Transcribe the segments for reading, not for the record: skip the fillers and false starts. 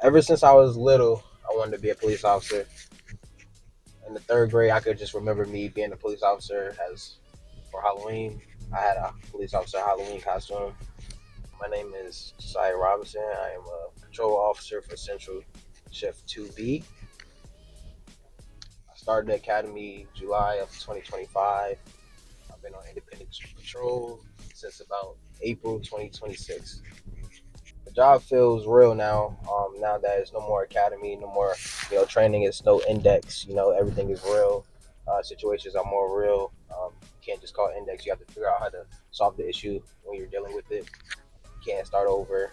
Ever since I was little, I wanted to be a police officer. In the third grade, I could just remember me being a police officer as for Halloween. I had a police officer Halloween costume. My name is Josiah Robinson. I am a patrol officer for Central Shift 2B. I started the academy July of 2025. I've been on independent patrol since about April 2026. The job feels real now. Now that it's no more academy, no more training. It's no index. Everything is real. Situations are more real. You can't just call it index. You have to figure out how to solve the issue when you're dealing with it. You can't start over.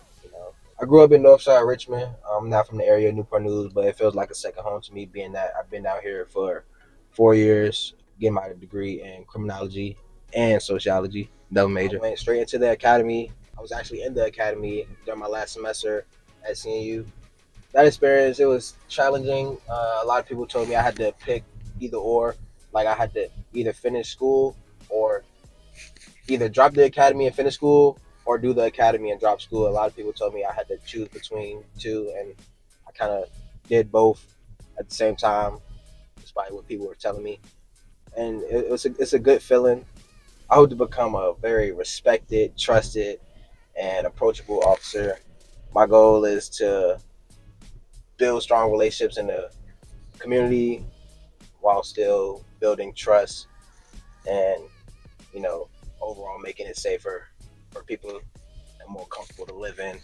I grew up in Northside Richmond. I'm not from the area of Newport News, but it feels like a second home to me, being that I've been out here for 4 years, getting my degree in criminology and sociology, double major. I went straight into the academy. I was actually in the academy during my last semester at CNU. That experience, it was challenging. A lot of people told me I had to pick either or, like I had to either finish school or either drop the academy and finish school or do the academy and drop school. A lot of people told me I had to choose between two, and I kind of did both at the same time, despite what people were telling me. And it's a good feeling. I hope to become a very respected, trusted, and approachable officer. My goal is to build strong relationships in the community while still building trust and, you know, overall making it safer for people and more comfortable to live in.